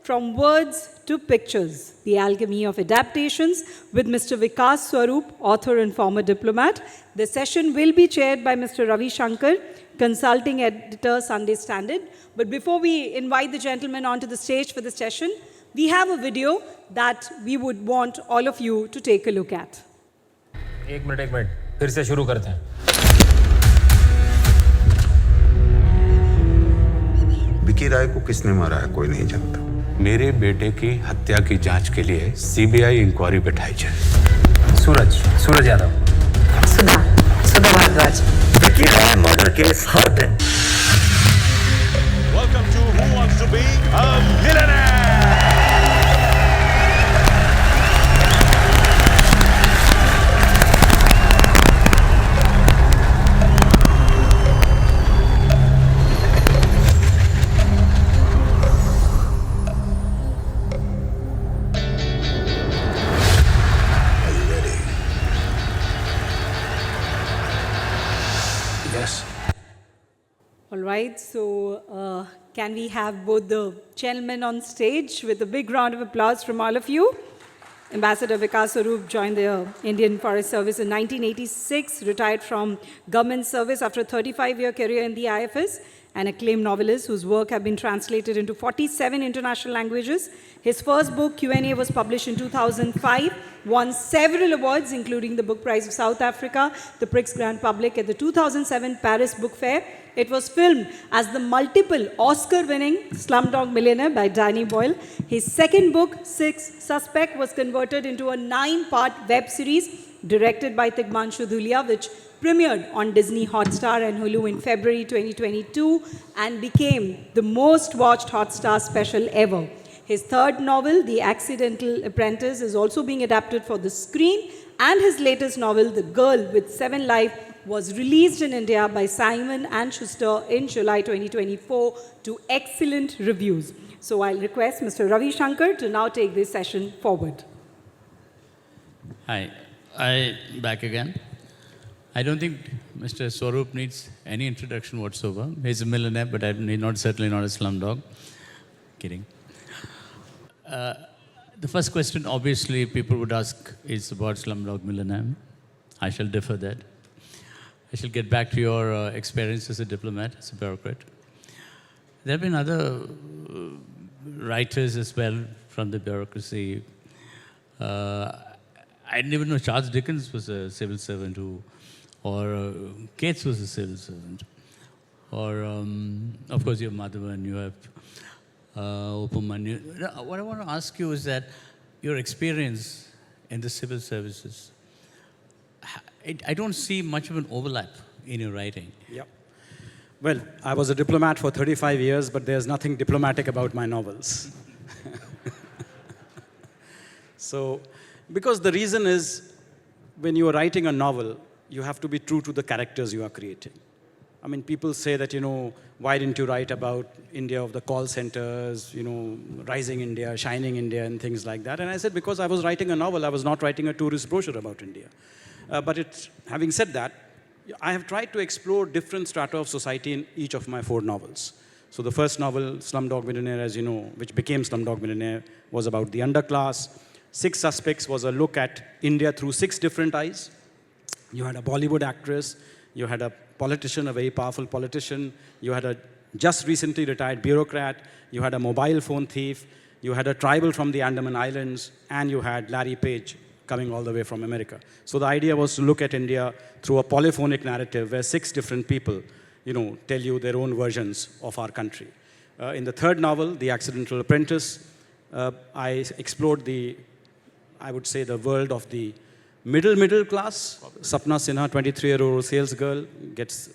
From Words to Pictures, The Alchemy of Adaptations with Mr. Vikas Swarup, author and former diplomat. The session will be chaired by Mr. Ravi Shankar, consulting editor, Sunday Standard. But before we invite the gentlemen onto the stage for the session, we have a video that we would want all of you to take a look at. एक minute फिर से शुरू करते हैं। विकी राय को किसने मारा है कोई नहीं जानता। मेरे बेटे की हत्या की जांच के लिए सीबीआई इंक्वायरी बैठाई जाए। सूरज यादव। सुधा भारद्वाज। विकी राय मर्डर केस हर्ट है। Welcome to Who Wants to Be a Millionaire? All right, so can we have both the gentlemen on stage with a big round of applause from all of you? Ambassador Vikas Swarup joined the Indian Forest Service in 1986, retired from government service after a 35-year career in the IFS, an acclaimed novelist whose work have been translated into 47 international languages. His first book, Q&A, was published in 2005, won several awards, including the Book Prize of South Africa, the Prix Grand Public at the 2007 Paris Book Fair. It was filmed as the multiple Oscar-winning Slumdog Millionaire by Danny Boyle. His second book, Sixth Suspect, was converted into a 9-part web series directed by Tigmanshu Dhulia, which premiered on Disney Hotstar and Hulu in February 2022 and became the most watched Hotstar special ever. His third novel, The Accidental Apprentice, is also being adapted for the screen, and his latest novel, The Girl with 7 Lives, was released in India by Simon & Schuster in July 2024 to excellent reviews. So I'll request Mr. Ravi Shankar to now take this session forward. Hi, back again. I don't think Mr. Swarup needs any introduction whatsoever. He's a millionaire, but certainly not a slumdog. Kidding. The first question, obviously, people would ask is about Slumdog Millionaire. I shall defer that. I shall get back to your experience as a diplomat, as a bureaucrat. There have been other writers as well from the bureaucracy. I didn't even know Charles Dickens was a civil servant or Keats was a civil servant. Or, of course, you have Madhavan, you have Upamanyu. What I want to ask you is that your experience in the civil services, I don't see much of an overlap in your writing. Yep. Well, I was a diplomat for 35 years, but there's nothing diplomatic about my novels. So, because the reason is, when you are writing a novel, you have to be true to the characters you are creating. I mean, people say that, why didn't you write about India of the call centers, rising India, shining India, and things like that. And I said, because I was writing a novel, I was not writing a tourist brochure about India. But having said that, I have tried to explore different strata of society in each of my 4 novels. So the first novel, Slumdog Millionaire, as you know, which became Slumdog Millionaire, was about the underclass. Six Suspects was a look at India through 6 different eyes. You had a Bollywood actress, you had a politician, a very powerful politician, you had a just recently retired bureaucrat, you had a mobile phone thief, you had a tribal from the Andaman Islands, and you had Larry Page coming all the way from America. So the idea was to look at India through a polyphonic narrative where 6 different people, tell you their own versions of our country. In the third novel, The Accidental Apprentice, I explored I would say, the world of the middle class. Sapna Sinha, 23-year-old sales girl, gets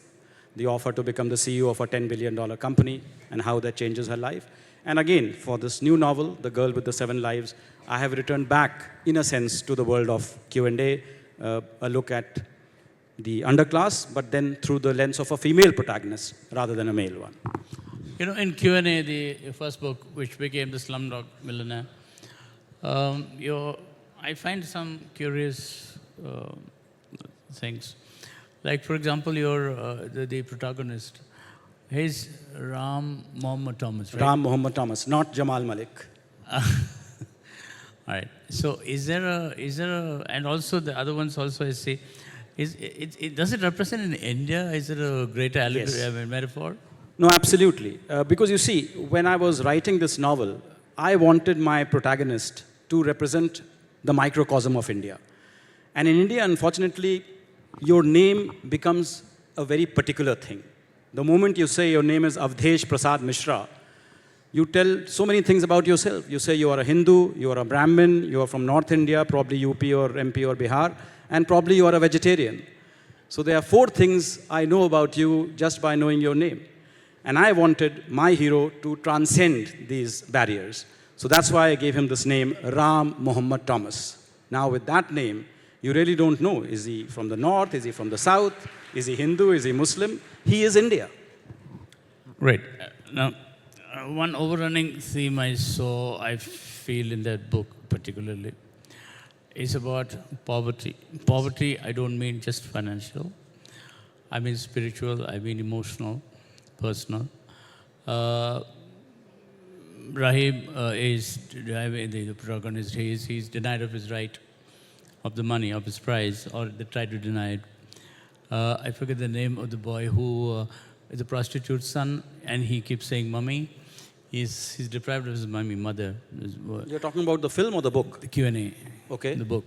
the offer to become the CEO of a $10 billion company and how that changes her life. And again, for this new novel, The Girl with the 7 Lives, I have returned back, in a sense, to the world of Q&A, a look at the underclass, but then through the lens of a female protagonist rather than a male one. In Q&A, the first book, which became the Slumdog Millionaire, I find some curious things. Like, for example, the protagonist, he's Ram Mohammed Thomas, right? Ram Mohammed Thomas, not Jamal Malik. All right. So and also the other ones also I see, does it represent in India? Is it a greater allegory, Yes. metaphor? No, absolutely. Because you see, when I was writing this novel, I wanted my protagonist to represent the microcosm of India. And in India, unfortunately, your name becomes a very particular thing. The moment you say your name is Avdesh Prasad Mishra, you tell so many things about yourself. You say you are a Hindu, you are a Brahmin, you are from North India, probably UP or MP or Bihar, and probably you are a vegetarian. So there are 4 things I know about you just by knowing your name. And I wanted my hero to transcend these barriers. So that's why I gave him this name, Ram Muhammad Thomas. Now with that name, you really don't know, is he from the north, is he from the south, is he Hindu, is he Muslim? He is India. Right. Now, one overrunning theme I feel in that book particularly, is about poverty. Poverty, I don't mean just financial. I mean spiritual, I mean emotional, personal. Rahim the protagonist, he's denied of his right, of the money, of his prize, or they try to deny it. I forget the name of the boy who is a prostitute's son, and he keeps saying, "Mummy." He's deprived of his mother. You're talking about the film or the book? The Q&A. Okay. The book.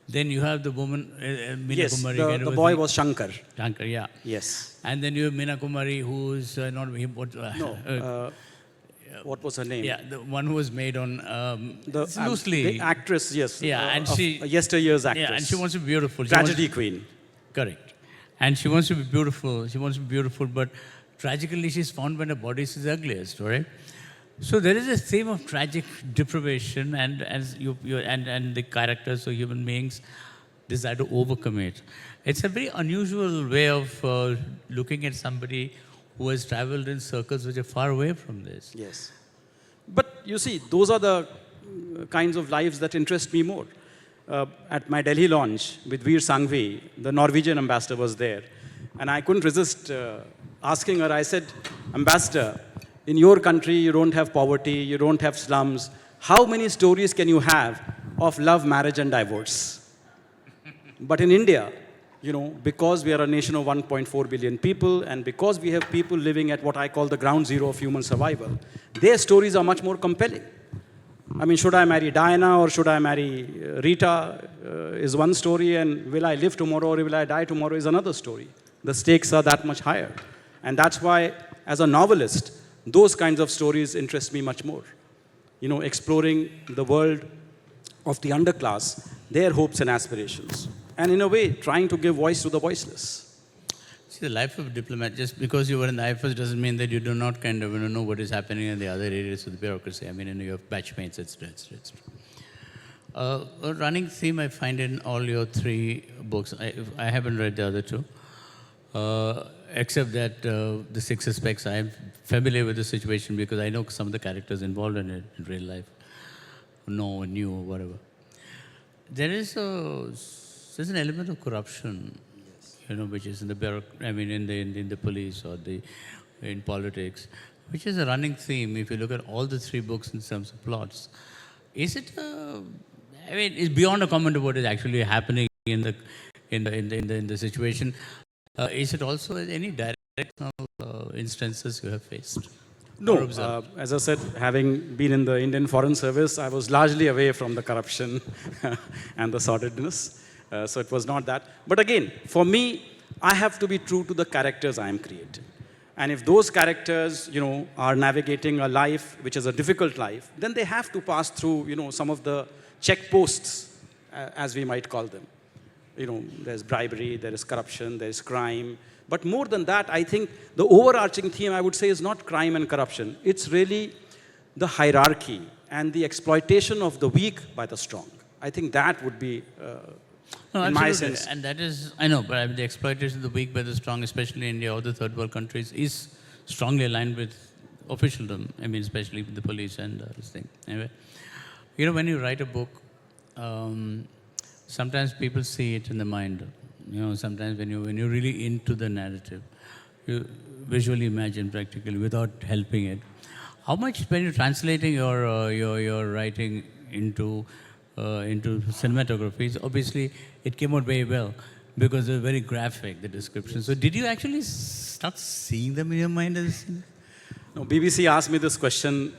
Then you have the woman, Meena Yes, Kumari. the boy was Shankar. Shankar, yeah. Yes. And then you have Meena Kumari, who's not... What was her name? yeah, the one who was made on... it's loosely. The actress, yes. Yeah, and of she... yesteryear's actress. Yeah, and she wants to be beautiful. Tragedy queen. Correct. And she wants to be beautiful. She wants to be beautiful, but tragically she's found when her body is ugliest, right? So there is a theme of tragic deprivation, and and the characters or human beings desire to overcome it. It's a very unusual way of looking at somebody who has traveled in circles which are far away from this. Yes. But you see, those are the kinds of lives that interest me more. At my Delhi launch with Veer Sangvi, the Norwegian ambassador was there. And I couldn't resist asking her, I said, "Ambassador, in your country, you don't have poverty, you don't have slums. How many stories can you have of love, marriage, and divorce? But in India, you know, because we are a nation of 1.4 billion people, and because we have people living at what I call the ground zero of human survival, their stories are much more compelling. I mean, should I marry Diana or should I marry Rita is one story, and will I live tomorrow or will I die tomorrow is another story. The stakes are that much higher. And that's why, as a novelist, those kinds of stories interest me much more. You know, exploring the world of the underclass, their hopes and aspirations. And in a way, trying to give voice to the voiceless. See, the life of a diplomat, just because you were in the IFS doesn't mean that you do not kind of know what is happening in the other areas of the bureaucracy. I mean, you have batchmates, it's true. A running theme I find in all your 3 books, I haven't read the other 2, except that the 6 Suspects, I am familiar with the situation because I know some of the characters involved in it in real life, knew or whatever. There's an element of corruption, you know, which is in the in the police or in politics, which is a running theme if you look at all the 3 books in terms of plots. Is it? It's beyond a comment of what is actually happening in the situation. Is it also any directional instances you have faced? No, as I said, having been in the Indian Foreign Service, I was largely away from the corruption and the sordidness. So it was not that. But again, for me, I have to be true to the characters I am creating. And if those characters, you know, are navigating a life which is a difficult life, then they have to pass through, you know, some of the checkposts, as we might call them. You know, there's bribery, there is corruption, there is crime. But more than that, I think the overarching theme, I would say, is not crime and corruption. It's really the hierarchy and the exploitation of the weak by the strong. I think that would be, in my sense. And that is, I know, but the exploitation of the weak by the strong, especially in India or the third world countries, is strongly aligned with officialdom. I mean, especially with the police and this thing. Anyway, you know, when you write a book, sometimes people see it in the mind. You know, sometimes when you're really into the narrative, you visually imagine practically without helping it How much, when you're translating your writing into cinematography, obviously it came out very well because they're very graphic, the description. So did you actually start seeing them in your mind as? No, BBC asked me this question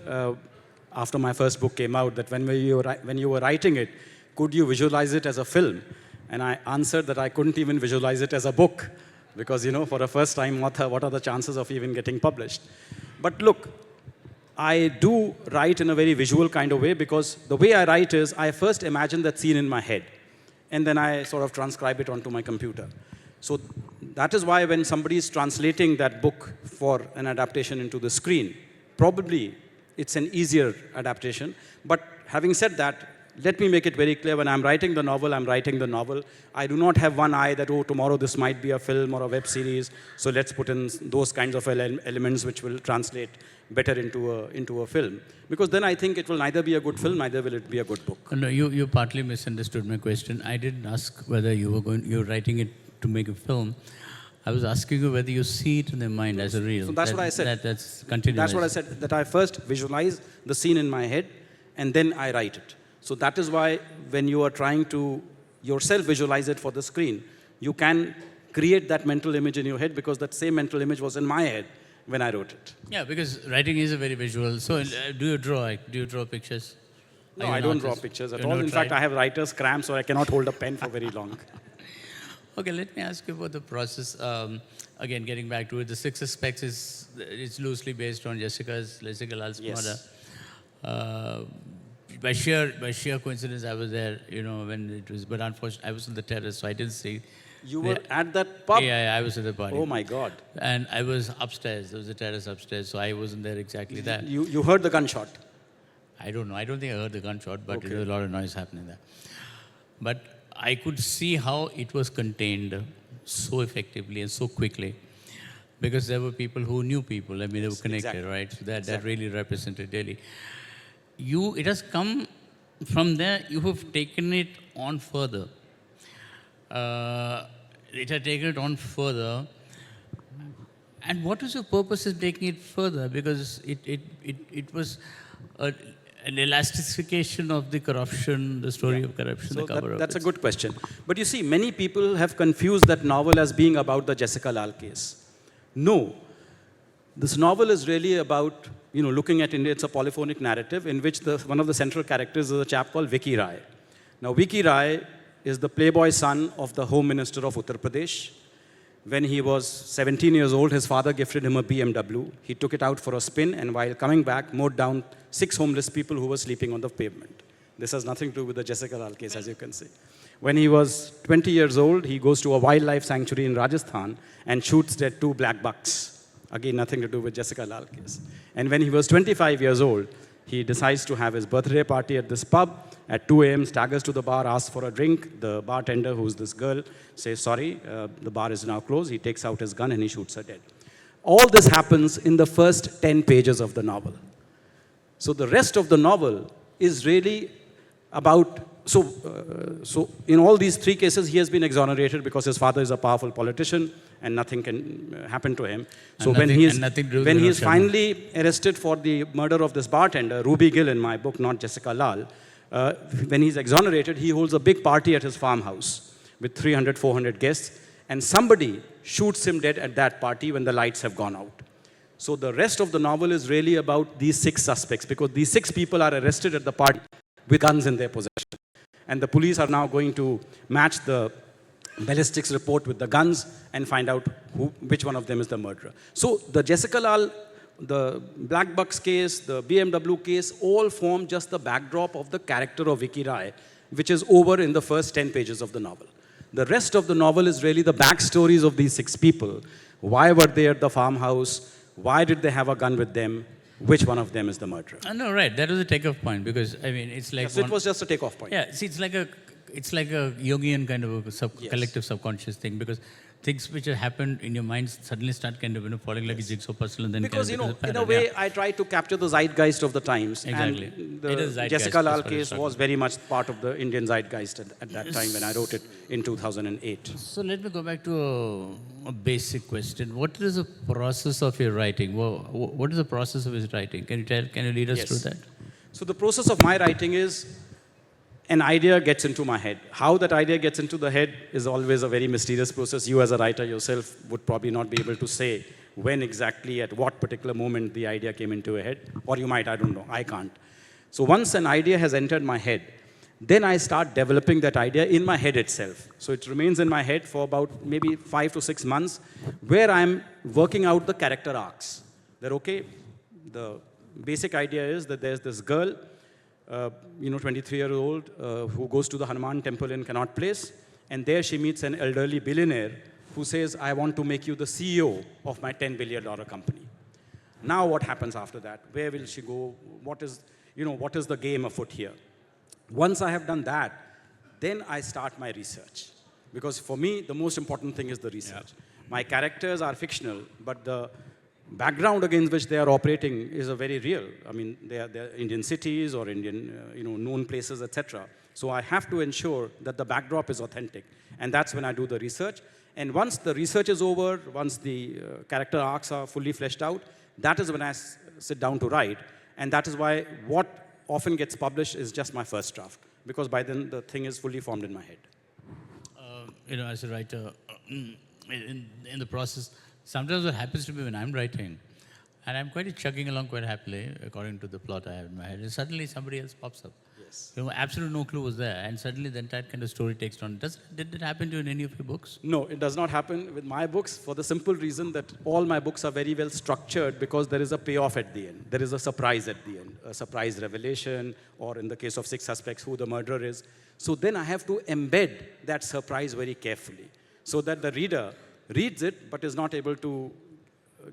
after my first book came out, that when you were writing it, could you visualize it as a film? And I answered that I couldn't even visualize it as a book because, for a first-time author, what are the chances of even getting published? But look, I do write in a very visual kind of way because the way I write is I first imagine that scene in my head and then I sort of transcribe it onto my computer. So that is why when somebody is translating that book for an adaptation into the screen, probably it's an easier adaptation. But having said that, let me make it very clear, when I'm writing the novel, I'm writing the novel. I do not have one eye that, oh, tomorrow this might be a film or a web series, so let's put in those kinds of elements which will translate better into a film. Because then I think it will neither be a good film, neither will it be a good book. No, you partly misunderstood my question. I didn't ask whether you're writing it to make a film. I was asking you whether you see it in your mind as a reel. So that's what I said. That's continuous. That's what I said, that I first visualize the scene in my head and then I write it. So that is why when you are trying to yourself visualize it for the screen, you can create that mental image in your head because that same mental image was in my head when I wrote it. Yeah, because writing is a very visual. So do you draw? Do you draw pictures? No, I don't draw pictures at all. In fact, I have writer's cramp, so I cannot hold a pen for very long. Okay, let me ask you about the process. Again, getting back to it, the Six Suspects it's loosely based on Jessica Lal's murder. By sheer coincidence, I was there, when it was, but unfortunately, I was in the terrace, so I didn't see. You were at that pub? Yeah, I was at the party. Oh my God. And I was upstairs. There was a terrace upstairs, so I wasn't there exactly there. You heard the gunshot? I don't know. I don't think I heard the gunshot, but there was a lot of noise happening there. But I could see how it was contained so effectively and so quickly because there were people who knew people. I mean, they were connected, right? So that really represented Delhi. It has come from there, you have taken it on further. It had taken it on further. And what was your purpose in taking it further? Because it was an elastification of the corruption, the story of corruption, so the cover that's of a good question. But you see, many people have confused that novel as being about the Jessica Lal case. No. This novel is really about, looking at India, it's a polyphonic narrative in which one of the central characters is a chap called Vicky Rai. Now, Vicky Rai is the playboy son of the Home Minister of Uttar Pradesh. When he was 17 years old, his father gifted him a BMW. He took it out for a spin, and while coming back, mowed down 6 homeless people who were sleeping on the pavement. This has nothing to do with the Jessica Lal case, as you can see. When he was 20 years old, he goes to a wildlife sanctuary in Rajasthan and shoots dead 2 black bucks. Again, nothing to do with Jessica Lal case. And when he was 25 years old, he decides to have his birthday party at this pub. At 2 a.m., staggers to the bar, asks for a drink. The bartender, who's this girl, says, sorry, the bar is now closed. He takes out his gun and he shoots her dead. All this happens in the first 10 pages of the novel. So the rest of the novel is really about, so in all these 3 cases, he has been exonerated because his father is a powerful politician and nothing can happen to him. So when he is finally arrested for the murder of this bartender, Ruby Gill in my book, not Jessica Lal, when he's exonerated, he holds a big party at his farmhouse with 300, 400 guests, and somebody shoots him dead at that party when the lights have gone out. So the rest of the novel is really about these 6 suspects, because these 6 people are arrested at the party with guns in their possession. And the police are now going to match the ballistics report with the guns and find out which one of them is the murderer. So the Jessica Lal, the Black Bucks case, the BMW case, all form just the backdrop of the character of Vicky Rai, which is over in the first 10 pages of the novel. The rest of the novel is really the backstories of these 6 people. Why were they at the farmhouse? Why did they have a gun with them? Which one of them is the murderer? No, right. That was a takeoff point because, I mean, it's like... Yes, it was just a takeoff point. Yeah, see, it's like a Jungian kind of a collective subconscious thing because things which have happened in your mind suddenly start kind of, falling like a jigsaw puzzle and then Because, kind of in becomes a pattern. way, Yeah. I try to capture the zeitgeist of the times. Exactly. And It the is zeitgeist, Jessica Lal that's what it's case was talking very much part of the Indian zeitgeist at that time when I wrote it in 2008. So let me go back to a basic question. What is the process of your writing? What is the process of his writing? Can you lead us Yes. through that? So the process of my writing is an idea gets into my head. How that idea gets into the head is always a very mysterious process. You as a writer yourself would probably not be able to say when exactly, at what particular moment the idea came into your head. Or you might, I don't know, I can't. So once an idea has entered my head, then I start developing that idea in my head itself. So it remains in my head for about maybe 5 to 6 months, where I'm working out the character arcs. That, okay, the basic idea is that there's this girl, 23-year-old, who goes to the Hanuman temple in Connaught Place, and there she meets an elderly billionaire who says, I want to make you the CEO of my $10 billion company. Now what happens after that? Where will she go? What is the game afoot here? Once I have done that, then I start my research. Because for me, the most important thing is the research. Yeah. My characters are fictional, but the background against which they are operating is a very real. I mean, they are Indian cities or Indian, known places, etc. So I have to ensure that the backdrop is authentic. And that's when I do the research. And once the research is over, once the character arcs are fully fleshed out, that is when I sit down to write. And that is why what often gets published is just my first draft. Because by then, the thing is fully formed in my head. As a writer, in the process, sometimes what happens to me when I'm writing, and I'm quite chugging along quite happily, according to the plot I have in my head, and suddenly somebody else pops up. Yes. Absolutely no clue was there, and suddenly the entire kind of story takes on. Did it happen to you in any of your books? No, it does not happen with my books for the simple reason that all my books are very well structured because there is a payoff at the end. There is a surprise at the end, a surprise revelation, or in the case of 6 Suspects, who the murderer is. So then I have to embed that surprise very carefully so that the reader reads it but is not able to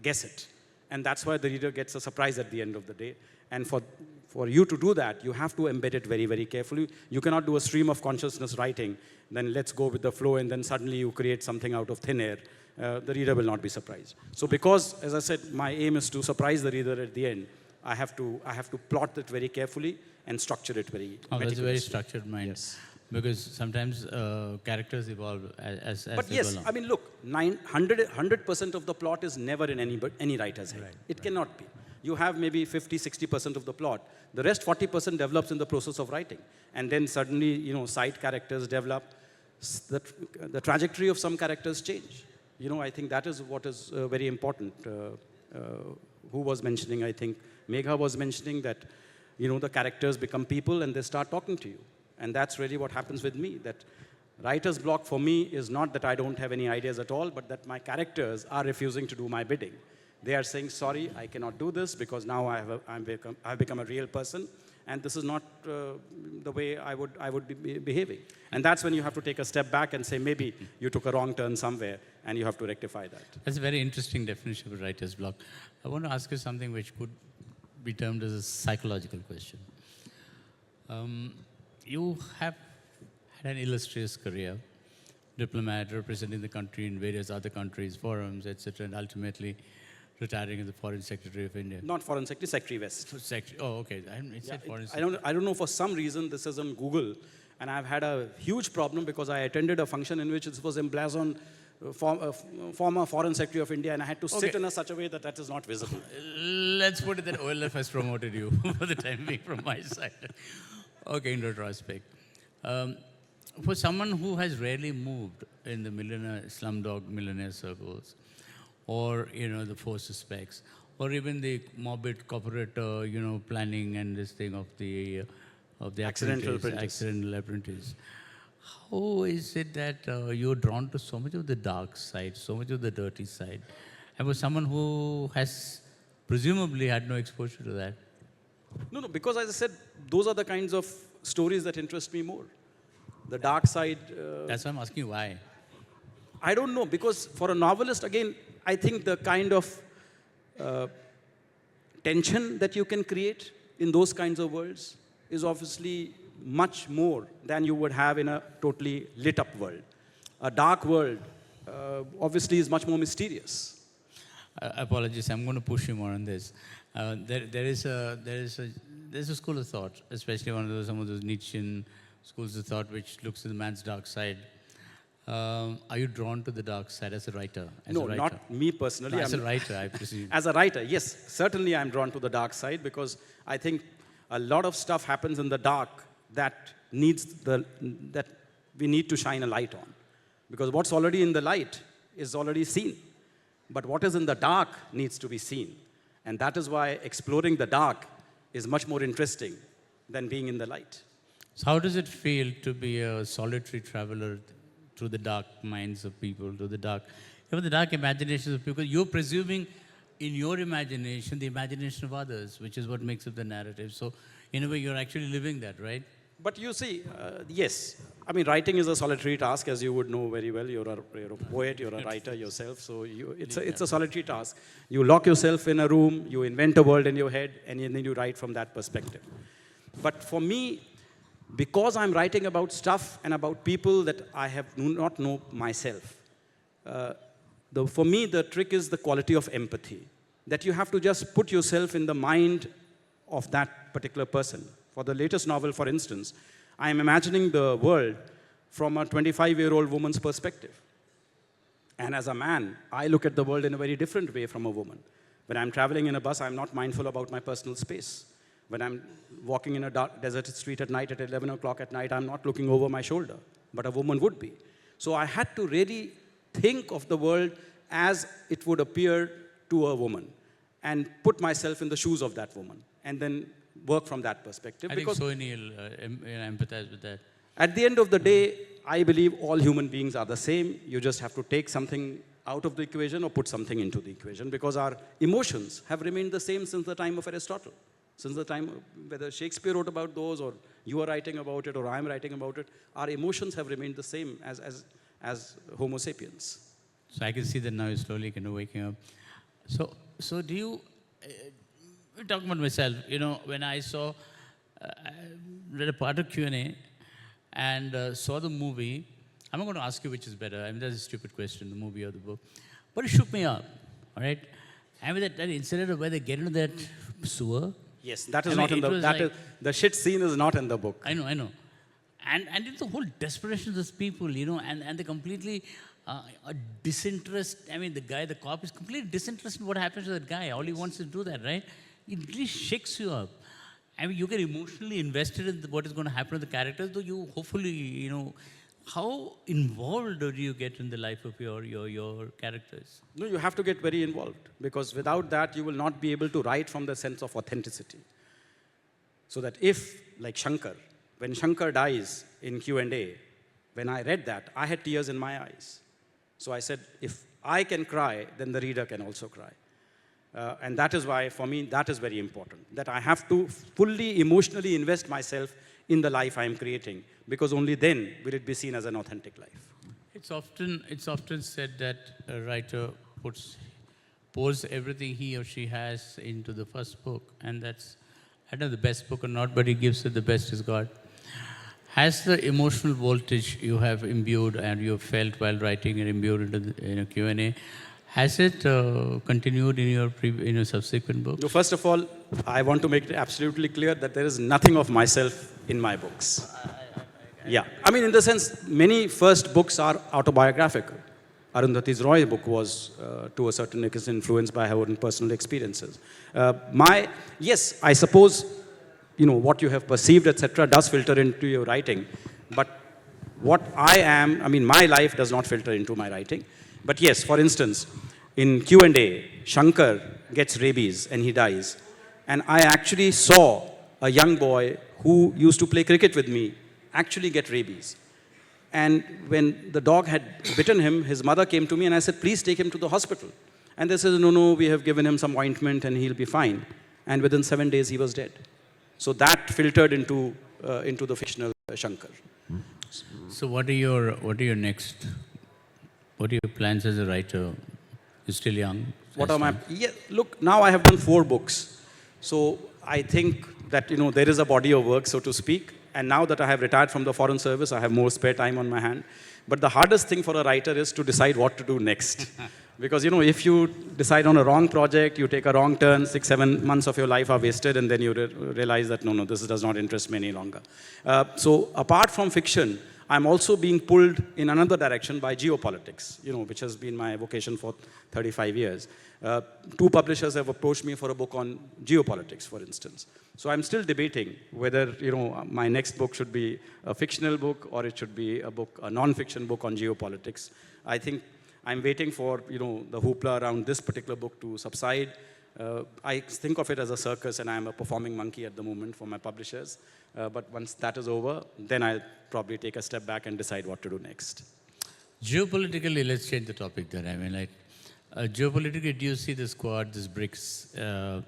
guess it. And that's why the reader gets a surprise at the end of the day. And for you to do that, you have to embed it very, very carefully. You cannot do a stream of consciousness writing, then let's go with the flow, and then suddenly you create something out of thin air. The reader will not be surprised. So because, as I said, my aim is to surprise the reader at the end, I have to plot it very carefully and structure it very that's a very structured mind. Yes. Because sometimes characters evolve as But they yes, go along. I mean, look, 100% of the plot is never in any writer's head. Right. It cannot be. You have maybe 50, 60% of the plot. The rest 40% develops in the process of writing. And then suddenly, side characters develop. The trajectory of some characters change. I think that is what is very important. Who was mentioning, I think, Megha was mentioning that, the characters become people and they start talking to you. And that's really what happens with me, that writer's block for me is not that I don't have any ideas at all, but that my characters are refusing to do my bidding. They are saying, sorry, I cannot do this because now I've become a real person, and this is not the way I would be behaving. And that's when you have to take a step back and say, maybe you took a wrong turn somewhere, and you have to rectify that. That's a very interesting definition of a writer's block. I want to ask you something which could be termed as a psychological question. You have had an illustrious career, diplomat, representing the country in various other countries, forums, etc., and ultimately retiring as the Foreign Secretary of India. Not Foreign Secretary, Secretary West. Okay. It said Foreign Secretary. I don't know, for some reason, this is on Google, and I've had a huge problem because I attended a function in which it was emblazoned former Foreign Secretary of India, and I had to sit in such a way that is not visible. Let's put it that OLF has promoted you for the time being from my side. Okay, in retrospect. For someone who has rarely moved in the slumdog millionaire circles, or, the 4 Suspects, or even the morbid corporate, planning and this thing of the Accidental apprentice. How is it that you're drawn to so much of the dark side, so much of the dirty side? And for someone who has presumably had no exposure to that. No, because as I said, those are the kinds of stories that interest me more. The dark side. That's why I'm asking you why. I don't know, because for a novelist, again, I think the kind of tension that you can create in those kinds of worlds is obviously much more than you would have in a totally lit up world. A dark world obviously is much more mysterious. Apologies, I'm going to push you more on this. There's a school of thought, especially some of those Nietzschean schools of thought, which looks at the man's dark side. Are you drawn to the dark side as a writer? No, not me personally. No, as a writer, I presume. As a writer, yes, certainly I'm drawn to the dark side because I think a lot of stuff happens in the dark that that we need to shine a light on. Because what's already in the light is already seen. But what is in the dark needs to be seen. And that is why exploring the dark is much more interesting than being in the light. So how does it feel to be a solitary traveler through the dark minds of people, through the dark, even the dark imaginations of people? You're presuming in your imagination the imagination of others, which is what makes up the narrative. So in a way, you're actually living that, right? But you see, yes, I mean, writing is a solitary task, as you would know very well. You're a poet, you're a writer yourself, so it's a solitary task. You lock yourself in a room, you invent a world in your head, and then you write from that perspective. But for me, because I'm writing about stuff and about people that I have not know myself, for me, the trick is the quality of empathy, that you have to just put yourself in the mind of that particular person. For the latest novel, for instance, I am imagining the world from a 25-year-old woman's perspective. And as a man, I look at the world in a very different way from a woman. When I'm traveling in a bus, I'm not mindful about my personal space. When I'm walking in a dark, deserted street at night at 11 o'clock at night, I'm not looking over my shoulder, but a woman would be. So I had to really think of the world as it would appear to a woman and put myself in the shoes of that woman and then work from that perspective. I think so Neil empathize with that. At the end of the day, I believe all human beings are the same. You just have to take something out of the equation or put something into the equation because our emotions have remained the same since the time of Aristotle. Since the time, whether Shakespeare wrote about those or you are writing about it or I'm writing about it, our emotions have remained the same as Homo sapiens. So I can see that now you're slowly kind of waking up. So do you, talking about myself, you know, when I saw, read a part of Q&A and saw the movie, I'm not going to ask you which is better. I mean, that's a stupid question, the movie or the book. But it shook me up, all right? I mean, that incident of where they get into that sewer. Yes, that is not in the, the shit scene is not in the book. I know. And it's the whole desperation of those people, you know, and the completely disinterest. I mean, the cop is completely disinterested in what happens to that guy. All he wants to do that, right? It really shakes you up. I mean, you get emotionally invested in what is going to happen to the characters, though you hopefully, you know, how involved do you get in the life of your characters? No, you have to get very involved because without that, you will not be able to write from the sense of authenticity. So that if, like Shankar, when Shankar dies in Q&A, when I read that, I had tears in my eyes. So I said, if I can cry, then the reader can also cry. And that is why, for me, that is very important. That I have to fully emotionally invest myself in the life I am creating, because only then will it be seen as an authentic life. It's often said that a writer pours everything he or she has into the first book, and that's, I don't know the best book or not, but he gives it the best he's got. Has the emotional voltage you have imbued and you have felt while writing and imbued into the Q&A, has it continued in your subsequent books? No, first of all, I want to make it absolutely clear that there is nothing of myself in my books. Yeah, I mean, in the sense, many first books are autobiographical. Arundhati Roy's book was, to a certain extent, influenced by her own personal experiences. Yes, I suppose, you know, what you have perceived, etc., does filter into your writing. But what I am, I mean, my life does not filter into my writing. But yes, for instance, in Q&A, Shankar gets rabies and he dies. And I actually saw a young boy who used to play cricket with me actually get rabies. And when the dog had bitten him, his mother came to me and I said, please take him to the hospital. And they said, no, we have given him some ointment and he'll be fine. And within 7 days, he was dead. So that filtered into the fictional Shankar. So what are your plans as a writer? You're still young. What are my... Yeah, look, now I have done 4 books. So I think that, you know, there is a body of work, so to speak. And now that I have retired from the Foreign Service, I have more spare time on my hand. But the hardest thing for a writer is to decide what to do next. Because, if you decide on a wrong project, you take a wrong turn, 6-7 months of your life are wasted, and then you realize that, no, this does not interest me any longer. So apart from fiction, I'm also being pulled in another direction by geopolitics, which has been my vocation for 35 years. 2 publishers have approached me for a book on geopolitics, for instance. So I'm still debating whether, my next book should be a fictional book or it should be a non-fiction book on geopolitics. I think I'm waiting for, the hoopla around this particular book to subside. I think of it as a circus, and I'm a performing monkey at the moment for my publishers. But once that is over, then I'll probably take a step back and decide what to do next. Geopolitically, let's change the topic there. I mean, geopolitically, do you see this Quad, this BRICS,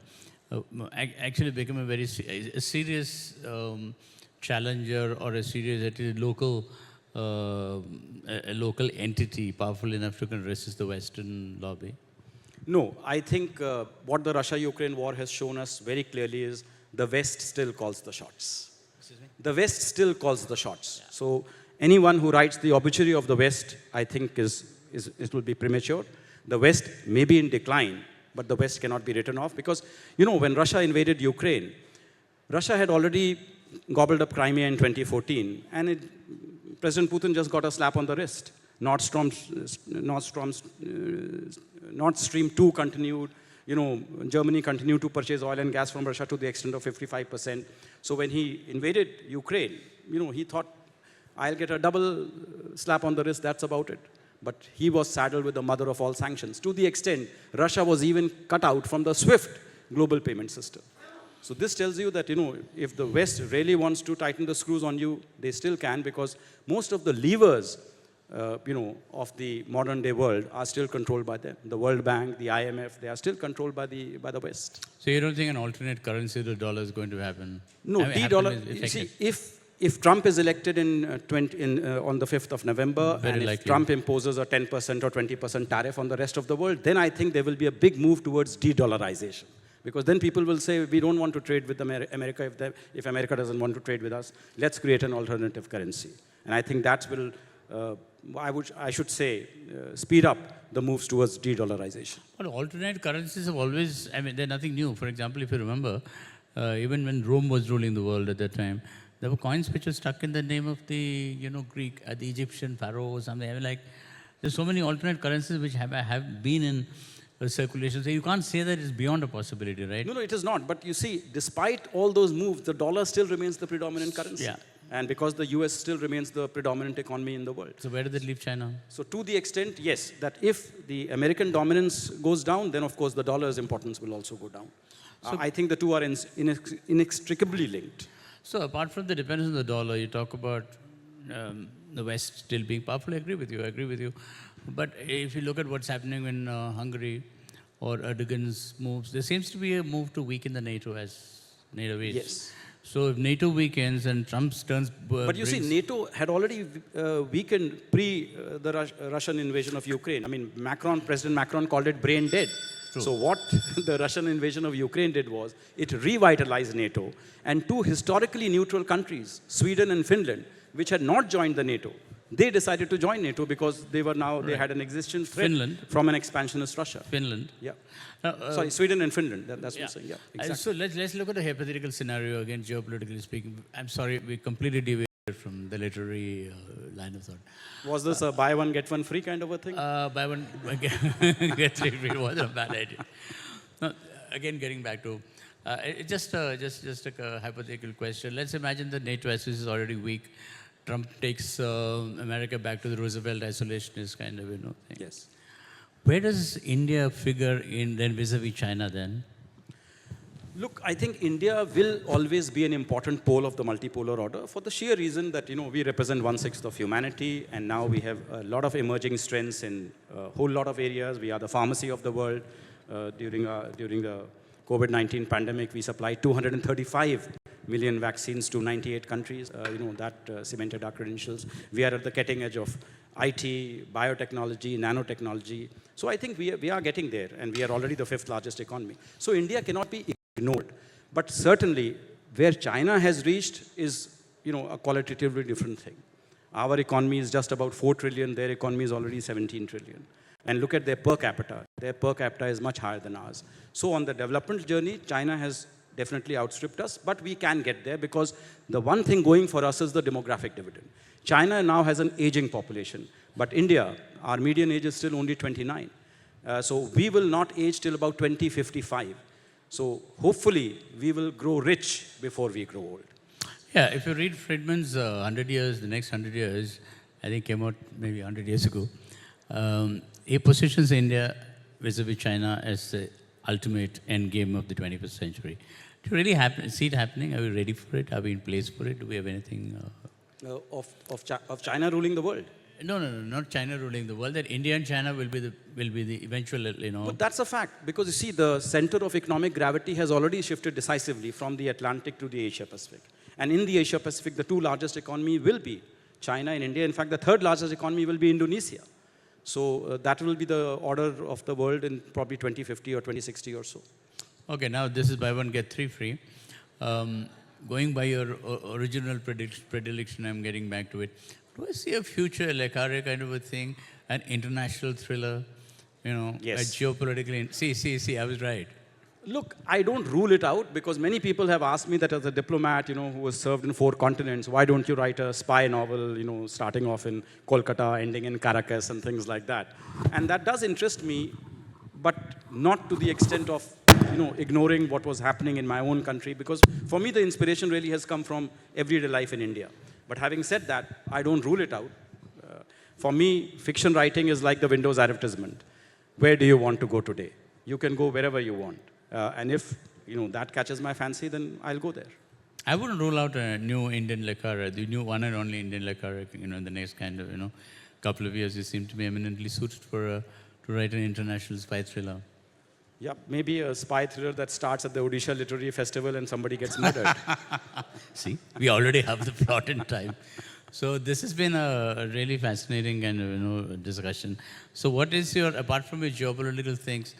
actually become a serious challenger or a serious local a local entity powerful enough to resist the Western lobby? No, I think what the Russia-Ukraine war has shown us very clearly is the West still calls the shots. The West still calls the shots. Yeah. So anyone who writes the obituary of the West, I think it will be premature. The West may be in decline, but the West cannot be written off because, when Russia invaded Ukraine, Russia had already gobbled up Crimea in 2014, and President Putin just got a slap on the wrist. Nord Stream 2 continued. Germany continued to purchase oil and gas from Russia to the extent of 55%. So when he invaded Ukraine, he thought, I'll get a double slap on the wrist, that's about it. But he was saddled with the mother of all sanctions, to the extent Russia was even cut out from the SWIFT global payment system. So this tells you that, if the West really wants to tighten the screws on you, they still can, because most of the levers, of the modern day world are still controlled by them. The World Bank, the IMF, they are still controlled by the West. So you don't think an alternate currency to the dollar is going to happen? No, D-dollar, you see, if Trump is elected on the 5th of November, and if Trump imposes a 10% or 20% tariff on the rest of the world, then I think there will be a big move towards de-dollarization. Because then people will say, we don't want to trade with America if America doesn't want to trade with us. Let's create an alternative currency. And I think that will, I should say, speed up the moves towards de-dollarization. But alternate currencies have always, they're nothing new. For example, if you remember, even when Rome was ruling the world at that time, there were coins which were stuck in the name of the, Greek, the Egyptian pharaoh or something. There's so many alternate currencies which have been in circulation. So you can't say that it's beyond a possibility, right? No, it is not. But you see, despite all those moves, the dollar still remains the predominant currency. Yeah. And because the US still remains the predominant economy in the world. So where does it leave China? So to the extent, yes, that if the American dominance goes down, then of course the dollar's importance will also go down. So I think the two are inextricably linked. So apart from the dependence on the dollar, you talk about the West still being powerful. I agree with you. But if you look at what's happening in Hungary or Erdogan's moves, there seems to be a move to weaken the NATO as NATO is. Yes. So if NATO weakens and Trump turns... But you see, NATO had already weakened the Russian invasion of Ukraine. President Macron called it brain dead. True. So what the Russian invasion of Ukraine did was, it revitalized NATO. And 2 historically neutral countries, Sweden and Finland, which had not joined the NATO, they decided to join NATO because they had an existence threat from an expansionist Russia. Finland. Yeah. Sorry, Sweden and Finland. That's what I'm saying. Yeah, exactly. So let's look at a hypothetical scenario again, geopolitically speaking. I'm sorry, we completely deviated from the literary line of thought. Was this a buy one get one free kind of a thing? Buy one get 3 free wasn't a bad idea. No, again, getting back to just a hypothetical question. Let's imagine the NATO is already weak. Trump takes America back to the Roosevelt isolationist kind of thing. Yes. Where does India figure in then vis-a-vis China then? Look, I think India will always be an important pole of the multipolar order for the sheer reason that, we represent 1/6 of humanity, and now we have a lot of emerging strengths in a whole lot of areas. We are the pharmacy of the world. During the COVID-19 pandemic, we supplied 235 million vaccines to 98 countries. That cemented our credentials. We are at the cutting edge of IT, biotechnology, nanotechnology. So I think we are getting there, and we are already the 5th largest economy. So India cannot be ignored. But certainly, where China has reached is, a qualitatively different thing. Our economy is just about 4 trillion. Their economy is already 17 trillion. And look at their per capita. Their per capita is much higher than ours. So on the development journey, China has definitely outstripped us, but we can get there because the one thing going for us is the demographic dividend. China now has an aging population, but India, our median age is still only 29. So we will not age till about 2055. So hopefully we will grow rich before we grow old. Yeah, if you read Friedman's 100 years, the next 100 years, I think came out maybe 100 years ago, he positions India vis-a-vis China as the ultimate end game of the 21st century. Do you really see it happening? Are we ready for it? Are we in place for it? Do we have anything? Of China ruling the world? No, not China ruling the world. That India and China will be the eventual, But that's a fact, because you see, the center of economic gravity has already shifted decisively from the Atlantic to the Asia Pacific. And in the Asia Pacific, the two largest economies will be China and India. In fact, the third largest economy will be Indonesia. So that will be the order of the world in probably 2050 or 2060 or so. Okay, now this is buy one, get three free. Going by your original predilection, I'm getting back to it. Do I see a future Le Carre kind of a thing, an international thriller, Yes. a geopolitical... See, I was right. Look, I don't rule it out, because many people have asked me that as a diplomat, who has served in 4 continents, why don't you write a spy novel, starting off in Kolkata, ending in Caracas and things like that. And that does interest me, but not to the extent of, ignoring what was happening in my own country, because for me the inspiration really has come from everyday life in India. But having said that, I don't rule it out. For me, fiction writing is like the Windows advertisement. Where do you want to go today? You can go wherever you want. And if that catches my fancy, then I'll go there. I wouldn't rule out a new Indian Le Carre, the new one and only Indian Le Carre, in the next kind of, couple of years. You seem to be eminently suited for to write an international spy thriller. Yeah, maybe a spy thriller that starts at the Odisha Literary Festival and somebody gets murdered. See, we already have the plot in time. So this has been a really fascinating kind of discussion. So what is your, apart from your geopolitical things,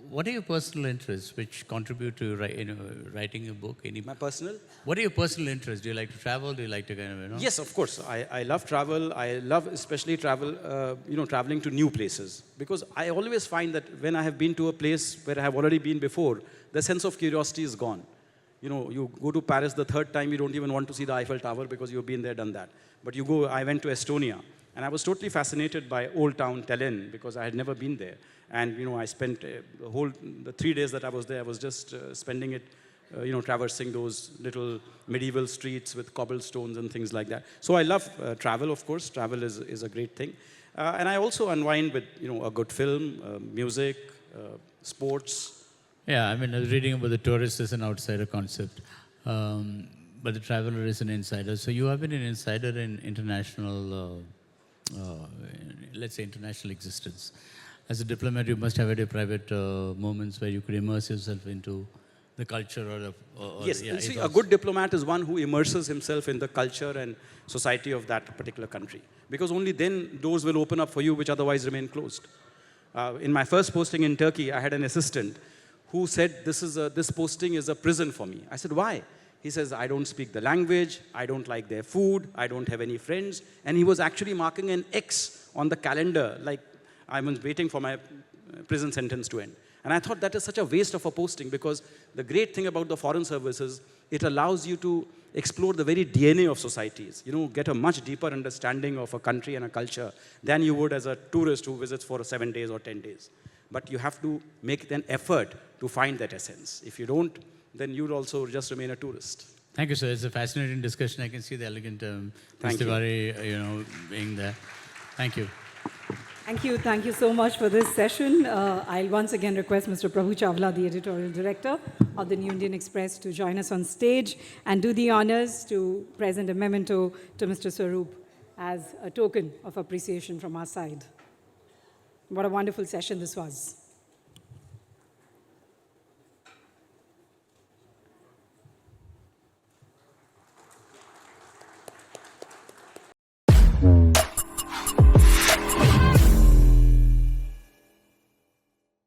what are your personal interests which contribute to writing a book? My personal? What are your personal interests? Do you like to travel? Do you like to kind of, Yes, of course. I love travel. I love especially traveling to new places. Because I always find that when I have been to a place where I have already been before, the sense of curiosity is gone. You go to Paris the 3rd time, you don't even want to see the Eiffel Tower because you've been there, done that. But I went to Estonia, and I was totally fascinated by Old Town Tallinn because I had never been there. And, I spent the 3 days that I was there, I was just spending it, traversing those little medieval streets with cobblestones and things like that. So I love travel, of course. Travel is a great thing. And I also unwind with, a good film, music, sports. Yeah, I was reading about the tourist as an outsider concept, but the traveler is an insider. So you have been an insider in international, let's say, international existence. As a diplomat, you must have had your private moments where you could immerse yourself into the culture Yes, you see, a good diplomat is one who immerses himself in the culture and society of that particular country. Because only then doors will open up for you which otherwise remain closed. In my first posting in Turkey, I had an assistant who said, this posting is a prison for me. I said, why? He says, I don't speak the language, I don't like their food, I don't have any friends. And he was actually marking an X on the calendar, like I was waiting for my prison sentence to end. And I thought that is such a waste of a posting, because the great thing about the foreign service is it allows you to explore the very DNA of societies, get a much deeper understanding of a country and a culture than you would as a tourist who visits for 7 days or 10 days. But you have to make an effort to find that essence. If you don't, then you'll also just remain a tourist. Thank you, sir. It's a fascinating discussion. I can see the elegant Thank you. Tiwari, being there. Thank you. Thank you so much for this session. I'll once again request Mr. Prabhu Chawla, the editorial director of the New Indian Express, to join us on stage and do the honors to present a memento to Mr. Swarup as a token of appreciation from our side. What a wonderful session this was.